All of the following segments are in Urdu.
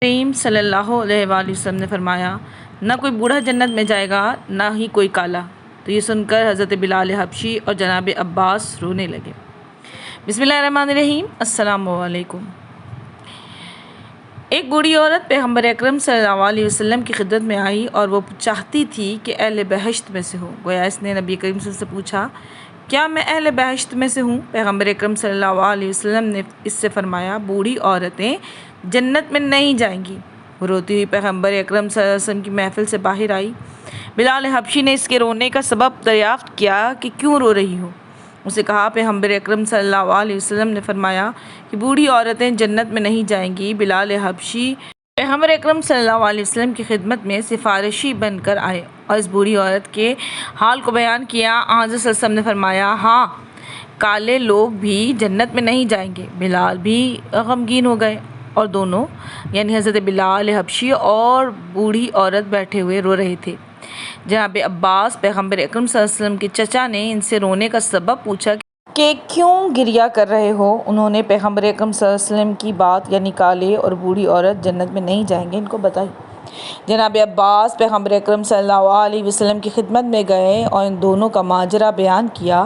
کریم صلی اللہ علیہ وآلہ وسلم نے فرمایا، نہ کوئی بوڑھا جنت میں جائے گا نہ ہی کوئی کالا۔ تو یہ سن کر حضرت بلال حبشی اور جناب عباس رونے لگے۔ بسم اللہ الرحمن الرحیم۔ السلام علیکم۔ ایک بوڑھی عورت پیغمبر اکرم صلی اللہ علیہ وسلم کی خدمت میں آئی اور وہ چاہتی تھی کہ اہل بہشت میں سے ہو۔ گویا اس نے نبی کریم صلی اللہ علیہ وسلم سے پوچھا، کیا میں اہل بہشت میں سے ہوں؟ پیغمبر اکرم صلی اللہ علیہ وسلم نے اس سے فرمایا، بوڑھی عورتیں جنت میں نہیں جائیں گی۔ وہ روتی ہوئی پیغمبر اکرم صلی اللہ علیہ وسلم کی محفل سے باہر آئی۔ بلال حبشی نے اس کے رونے کا سبب دریافت کیا کہ کیوں رو رہی ہو۔ اسے کہا، پیغمبر اکرم صلی اللہ علیہ وسلم نے فرمایا کہ بوڑھی عورتیں جنت میں نہیں جائیں گی۔ بلال حبشی پیغمبر اکرم صلی اللہ علیہ وسلم کی خدمت میں سفارشی بن کر آئے اور اس بوڑھی عورت کے حال کو بیان کیا۔ حضرت صلی اللہ علیہ وسلم نے فرمایا، ہاں، کالے لوگ بھی جنت میں نہیں جائیں گے۔ بلال بھی غمگین ہو گئے اور دونوں یعنی حضرت بلال حبشی اور بوڑھی عورت بیٹھے ہوئے رو رہے تھے۔ جناب عباس پیغمبر اکرم صلی اللہ علیہ وسلم کے چچا نے ان سے رونے کا سبب پوچھا کہ کیوں گریہ کر رہے ہو؟ انہوں نے پیغمبر اکرم صلی اللہ علیہ وسلم کی بات یعنی کالے اور بوڑھی عورت جنت میں نہیں جائیں گے ان کو بتائی۔ جناب عباس پیغمبر اکرم صلی اللہ علیہ وسلم کی خدمت میں گئے اور ان دونوں کا ماجرا بیان کیا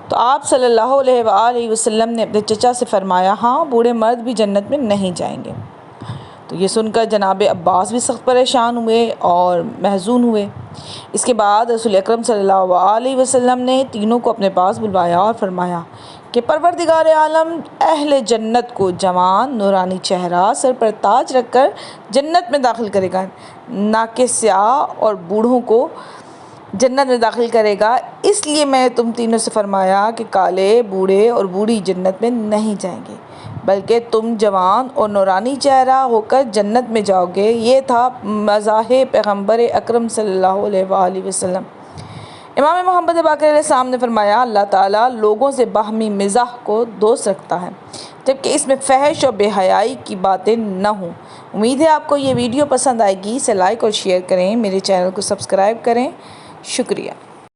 تو آپ صلی اللہ علیہ وآلہ وسلم نے اپنے چچا سے فرمایا، ہاں، بوڑھے مرد بھی جنت میں نہیں جائیں گے۔ تو یہ سن کر جناب عباس بھی سخت پریشان ہوئے اور محزون ہوئے۔ اس کے بعد رسول اکرم صلی اللہ علیہ وسلم نے تینوں کو اپنے پاس بلوایا اور فرمایا کہ پروردگار عالم اہل جنت کو جوان نورانی چہرہ سر پر تاج رکھ کر جنت میں داخل کرے گا، نہ کہ سیاہ اور بوڑھوں کو جنت میں داخل کرے گا۔ اس لیے میں تم تینوں سے فرمایا کہ کالے، بوڑھے اور بوڑھی جنت میں نہیں جائیں گے، بلکہ تم جوان اور نورانی چہرہ ہو کر جنت میں جاؤ گے۔ یہ تھا مزاح پیغمبر اکرم صلی اللہ علیہ وآلہ وسلم۔ امام محمد باقر علیہ السلام نے فرمایا، اللہ تعالیٰ لوگوں سے باہمی مزاح کو دوست رکھتا ہے، جبکہ اس میں فحش اور بے حیائی کی باتیں نہ ہوں۔ امید ہے آپ کو یہ ویڈیو پسند آئے گی۔ اسے لائک اور شیئر کریں، میرے چینل کو سبسکرائب کریں۔ شکریہ۔